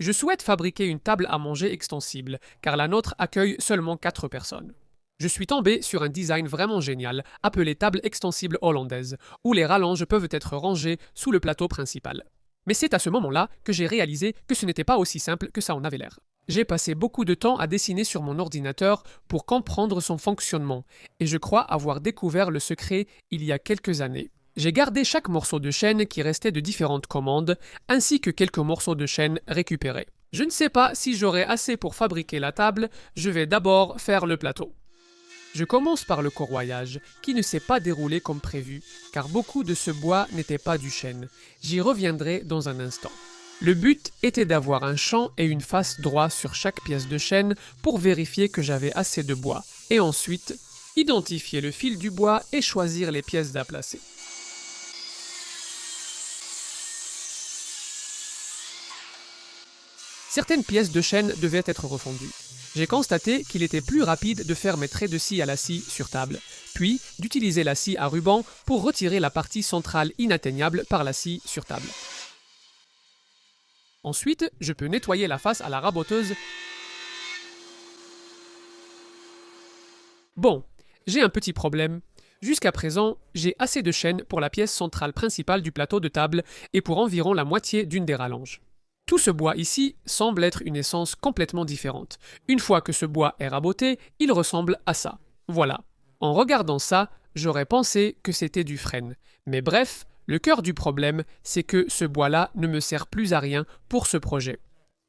Je souhaite fabriquer une table à manger extensible, car la nôtre accueille seulement 4 personnes. Je suis tombé sur un design vraiment génial, appelé table extensible hollandaise, où les rallonges peuvent être rangées sous le plateau principal. Mais c'est à ce moment-là que j'ai réalisé que ce n'était pas aussi simple que ça en avait l'air. J'ai passé beaucoup de temps à dessiner sur mon ordinateur pour comprendre son fonctionnement, et je crois avoir découvert le secret il y a quelques années. J'ai gardé chaque morceau de chaîne qui restait de différentes commandes, ainsi que quelques morceaux de chaîne récupérés. Je ne sais pas si j'aurai assez pour fabriquer la table, je vais d'abord faire le plateau. Je commence par le corroyage, qui ne s'est pas déroulé comme prévu, car beaucoup de ce bois n'était pas du chêne. J'y reviendrai dans un instant. Le but était d'avoir un champ et une face droit sur chaque pièce de chêne pour vérifier que j'avais assez de bois, et ensuite identifier le fil du bois et choisir les pièces à placer. Certaines pièces de chêne devaient être refondues. J'ai constaté qu'il était plus rapide de faire mes traits de scie à la scie sur table, puis d'utiliser la scie à ruban pour retirer la partie centrale inatteignable par la scie sur table. Ensuite, je peux nettoyer la face à la raboteuse. Bon, j'ai un petit problème. Jusqu'à présent, j'ai assez de chaîne pour la pièce centrale principale du plateau de table et pour environ la moitié d'une des rallonges. Tout ce bois ici semble être une essence complètement différente. Une fois que ce bois est raboté, il ressemble à ça. Voilà. En regardant ça, j'aurais pensé que c'était du frêne. Mais bref, le cœur du problème, c'est que ce bois-là ne me sert plus à rien pour ce projet.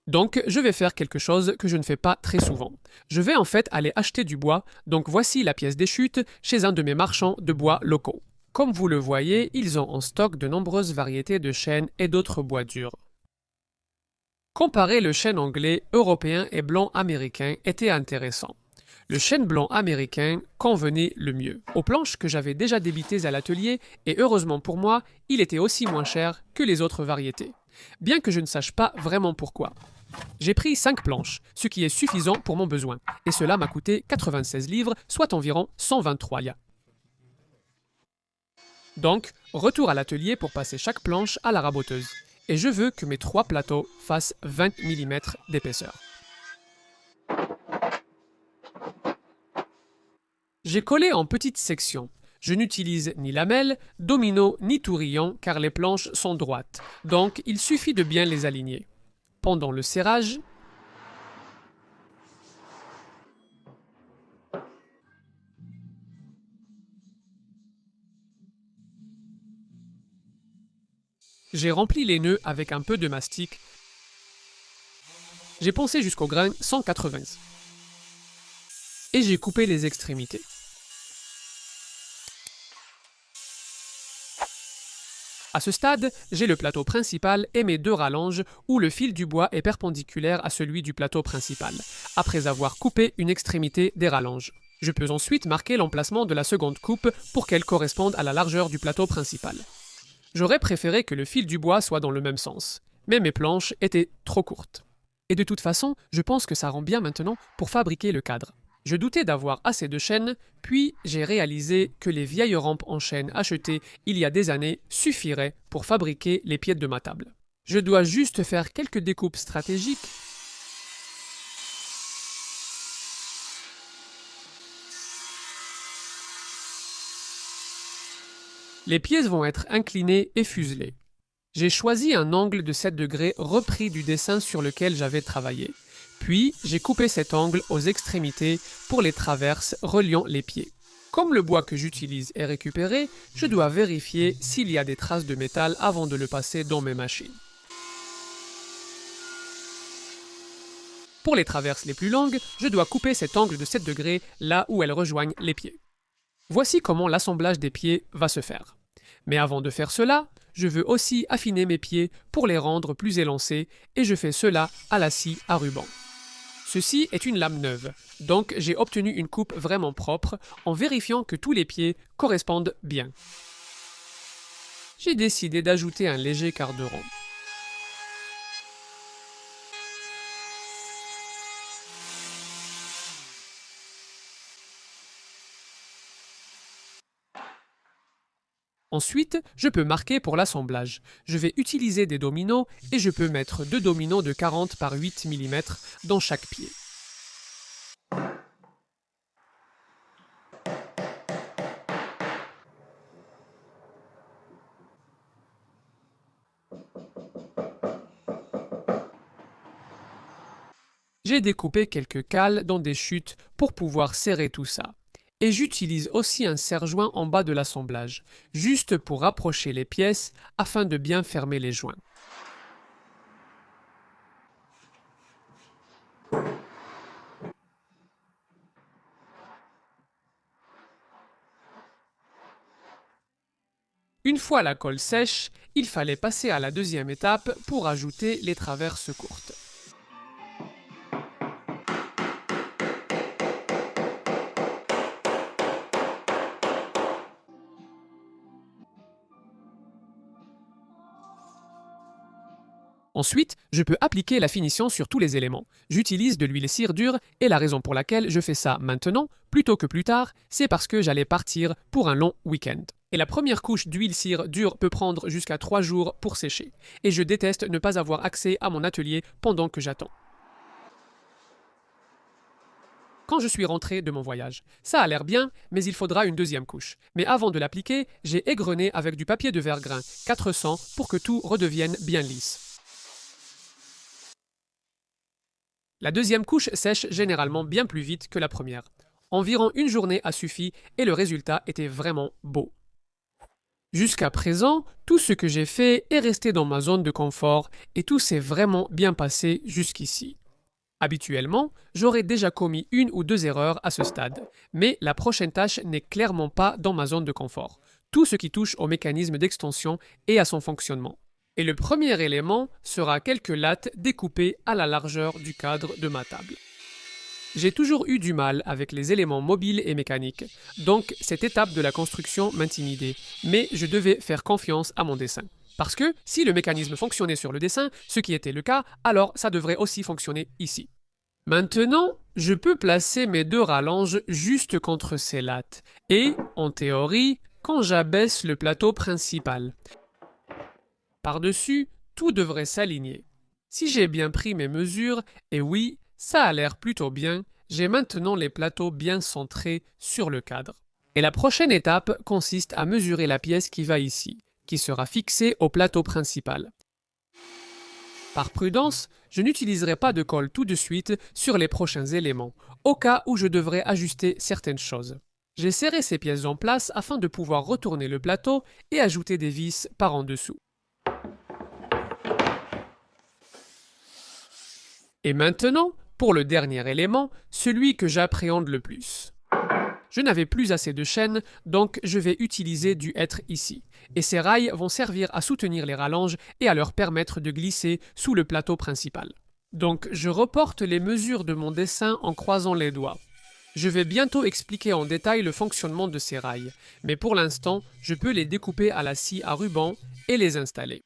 Donc, je vais faire quelque chose que je ne fais pas très souvent. Je vais en fait aller acheter du bois, donc voici la pièce des chutes chez un de mes marchands de bois locaux. Comme vous le voyez, ils ont en stock de nombreuses variétés de chêne et d'autres bois durs. Comparer le chêne anglais, européen et blanc américain était intéressant. Le chêne blanc américain convenait le mieux. Aux planches que j'avais déjà débitées à l'atelier, et heureusement pour moi, il était aussi moins cher que les autres variétés. Bien que je ne sache pas vraiment pourquoi. J'ai pris 5 planches, ce qui est suffisant pour mon besoin, et cela m'a coûté 96 livres, soit environ 123 lias. Donc, retour à l'atelier pour passer chaque planche à la raboteuse. Et je veux que mes 3 plateaux fassent 20 mm d'épaisseur. J'ai collé en petites sections. Je n'utilise ni lamelles, domino ni tourillon car les planches sont droites, donc il suffit de bien les aligner. Pendant le serrage, j'ai rempli les nœuds avec un peu de mastic. J'ai poncé jusqu'au grain 180 et j'ai coupé les extrémités. À ce stade, j'ai le plateau principal et mes 2 rallonges où le fil du bois est perpendiculaire à celui du plateau principal, après avoir coupé une extrémité des rallonges. Je peux ensuite marquer l'emplacement de la seconde coupe pour qu'elle corresponde à la largeur du plateau principal. J'aurais préféré que le fil du bois soit dans le même sens, mais mes planches étaient trop courtes. Et de toute façon, je pense que ça rend bien maintenant pour fabriquer le cadre. Je doutais d'avoir assez de chaîne, puis j'ai réalisé que les vieilles rampes en chêne achetées il y a des années suffiraient pour fabriquer les pieds de ma table. Je dois juste faire quelques découpes stratégiques. Les pièces vont être inclinées et fuselées. J'ai choisi un angle de 7 degrés repris du dessin sur lequel j'avais travaillé. Puis, j'ai coupé cet angle aux extrémités pour les traverses reliant les pieds. Comme le bois que j'utilise est récupéré, je dois vérifier s'il y a des traces de métal avant de le passer dans mes machines. Pour les traverses les plus longues, je dois couper cet angle de 7 degrés là où elles rejoignent les pieds. Voici comment l'assemblage des pieds va se faire. Mais avant de faire cela, je veux aussi affiner mes pieds pour les rendre plus élancés et je fais cela à la scie à ruban. Ceci est une lame neuve, donc j'ai obtenu une coupe vraiment propre en vérifiant que tous les pieds correspondent bien. J'ai décidé d'ajouter un léger quart de rond. Ensuite, je peux marquer pour l'assemblage. Je vais utiliser des dominos et je peux mettre 2 dominos de 40 par 8 mm dans chaque pied. J'ai découpé quelques cales dans des chutes pour pouvoir serrer tout ça. Et j'utilise aussi un serre-joint en bas de l'assemblage, juste pour rapprocher les pièces afin de bien fermer les joints. Une fois la colle sèche, il fallait passer à la deuxième étape pour ajouter les traverses courtes. Ensuite, je peux appliquer la finition sur tous les éléments. J'utilise de l'huile cire dure et la raison pour laquelle je fais ça maintenant, plutôt que plus tard, c'est parce que j'allais partir pour un long week-end. Et la première couche d'huile cire dure peut prendre jusqu'à 3 jours pour sécher. Et je déteste ne pas avoir accès à mon atelier pendant que j'attends. Quand je suis rentré de mon voyage, ça a l'air bien, mais il faudra une deuxième couche. Mais avant de l'appliquer, j'ai égrené avec du papier de verre grain 400 pour que tout redevienne bien lisse. La deuxième couche sèche généralement bien plus vite que la première. Environ une journée a suffi et le résultat était vraiment beau. Jusqu'à présent, tout ce que j'ai fait est resté dans ma zone de confort et tout s'est vraiment bien passé jusqu'ici. Habituellement, j'aurais déjà commis une ou deux erreurs à ce stade, mais la prochaine tâche n'est clairement pas dans ma zone de confort. Tout ce qui touche au mécanisme d'extension et à son fonctionnement. Et le premier élément sera quelques lattes découpées à la largeur du cadre de ma table. J'ai toujours eu du mal avec les éléments mobiles et mécaniques, donc cette étape de la construction m'intimidait, mais je devais faire confiance à mon dessin. Parce que si le mécanisme fonctionnait sur le dessin, ce qui était le cas, alors ça devrait aussi fonctionner ici. Maintenant, je peux placer mes deux rallonges juste contre ces lattes, et, en théorie, quand j'abaisse le plateau principal. Par-dessus, tout devrait s'aligner. Si j'ai bien pris mes mesures, et oui, ça a l'air plutôt bien, j'ai maintenant les plateaux bien centrés sur le cadre. Et la prochaine étape consiste à mesurer la pièce qui va ici, qui sera fixée au plateau principal. Par prudence, je n'utiliserai pas de colle tout de suite sur les prochains éléments, au cas où je devrais ajuster certaines choses. J'ai serré ces pièces en place afin de pouvoir retourner le plateau et ajouter des vis par en dessous. Et maintenant, pour le dernier élément, celui que j'appréhende le plus. Je n'avais plus assez de chaîne, donc je vais utiliser du hêtre ici. Et ces rails vont servir à soutenir les rallonges et à leur permettre de glisser sous le plateau principal. Donc je reporte les mesures de mon dessin en croisant les doigts. Je vais bientôt expliquer en détail le fonctionnement de ces rails, mais pour l'instant, je peux les découper à la scie à ruban et les installer.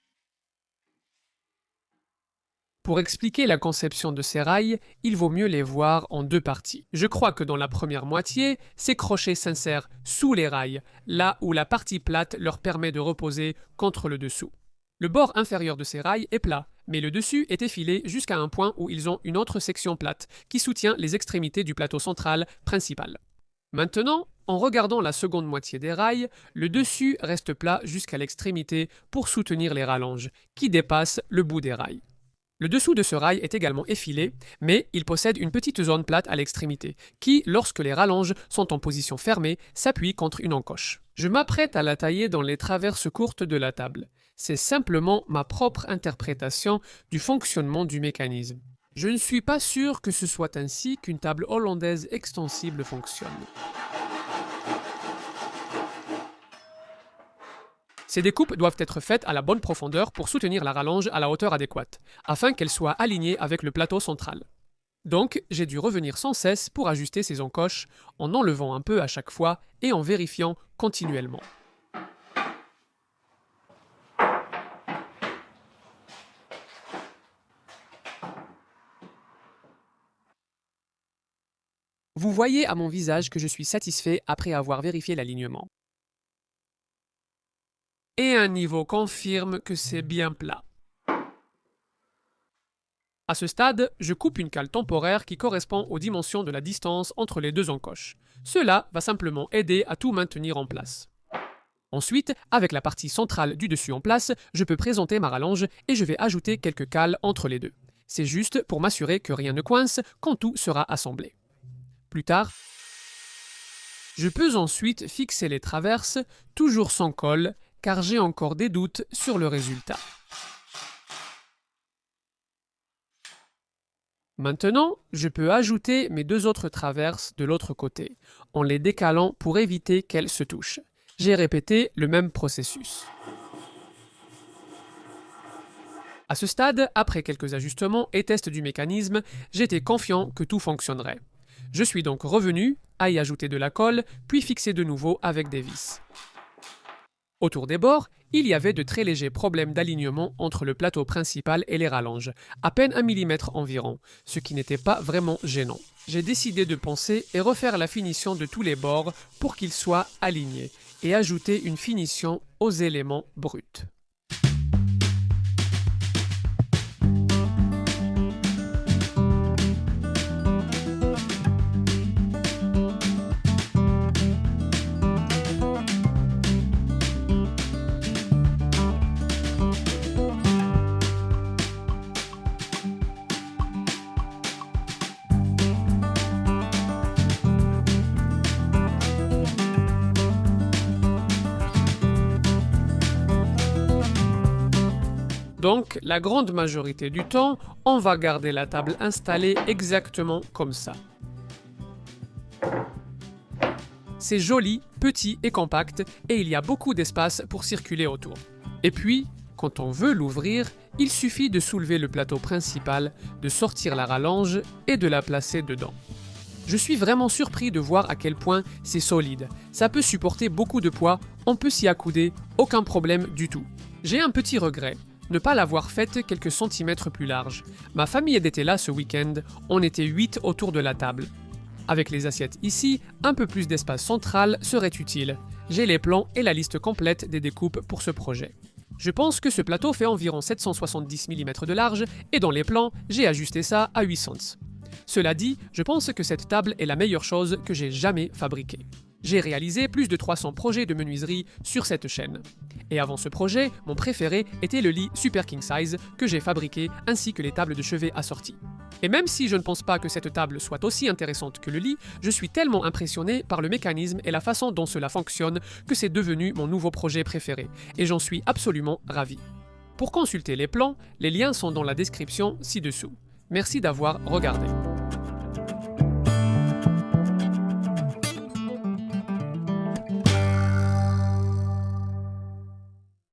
Pour expliquer la conception de ces rails, il vaut mieux les voir en deux parties. Je crois que dans la première moitié, ces crochets s'insèrent sous les rails, là où la partie plate leur permet de reposer contre le dessous. Le bord inférieur de ces rails est plat, mais le dessus est effilé jusqu'à un point où ils ont une autre section plate qui soutient les extrémités du plateau central principal. Maintenant, en regardant la seconde moitié des rails, le dessus reste plat jusqu'à l'extrémité pour soutenir les rallonges, qui dépassent le bout des rails. Le dessous de ce rail est également effilé, mais il possède une petite zone plate à l'extrémité, qui, lorsque les rallonges sont en position fermée, s'appuie contre une encoche. Je m'apprête à la tailler dans les traverses courtes de la table. C'est simplement ma propre interprétation du fonctionnement du mécanisme. Je ne suis pas sûr que ce soit ainsi qu'une table hollandaise extensible fonctionne. Ces découpes doivent être faites à la bonne profondeur pour soutenir la rallonge à la hauteur adéquate, afin qu'elle soit alignée avec le plateau central. Donc, j'ai dû revenir sans cesse pour ajuster ces encoches, en enlevant un peu à chaque fois et en vérifiant continuellement. Vous voyez à mon visage que je suis satisfait après avoir vérifié l'alignement. et un niveau confirme que c'est bien plat. À ce stade, je coupe une cale temporaire qui correspond aux dimensions de la distance entre les deux encoches. Cela va simplement aider à tout maintenir en place. Ensuite, avec la partie centrale du dessus en place, je peux présenter ma rallonge et je vais ajouter quelques cales entre les deux. C'est juste pour m'assurer que rien ne coince quand tout sera assemblé. Plus tard, je peux ensuite fixer les traverses, toujours sans colle, car j'ai encore des doutes sur le résultat. Maintenant, je peux ajouter mes deux autres traverses de l'autre côté, en les décalant pour éviter qu'elles se touchent. J'ai répété le même processus. À ce stade, après quelques ajustements et tests du mécanisme, j'étais confiant que tout fonctionnerait. Je suis donc revenu à y ajouter de la colle, puis fixer de nouveau avec des vis. Autour des bords, il y avait de très légers problèmes d'alignement entre le plateau principal et les rallonges, à peine 1 mm environ, ce qui n'était pas vraiment gênant. J'ai décidé de poncer et refaire la finition de tous les bords pour qu'ils soient alignés, et ajouter une finition aux éléments bruts. Donc, la grande majorité du temps, on va garder la table installée exactement comme ça. C'est joli, petit et compact, et il y a beaucoup d'espace pour circuler autour. Et puis, quand on veut l'ouvrir, il suffit de soulever le plateau principal, de sortir la rallonge et de la placer dedans. Je suis vraiment surpris de voir à quel point c'est solide. Ça peut supporter beaucoup de poids, on peut s'y accouder, aucun problème du tout. J'ai un petit regret. Ne pas l'avoir faite quelques centimètres plus large. Ma famille était là ce week-end, on était 8 autour de la table. Avec les assiettes ici, un peu plus d'espace central serait utile. J'ai les plans et la liste complète des découpes pour ce projet. Je pense que ce plateau fait environ 770 mm de large et dans les plans, j'ai ajusté ça à 8 cents. Cela dit, je pense que cette table est la meilleure chose que j'ai jamais fabriquée. J'ai réalisé plus de 300 projets de menuiserie sur cette chaîne. Et avant ce projet, mon préféré était le lit Super King Size que j'ai fabriqué ainsi que les tables de chevet assorties. Et même si je ne pense pas que cette table soit aussi intéressante que le lit, je suis tellement impressionné par le mécanisme et la façon dont cela fonctionne que c'est devenu mon nouveau projet préféré. Et j'en suis absolument ravi. Pour consulter les plans, les liens sont dans la description ci-dessous. Merci d'avoir regardé.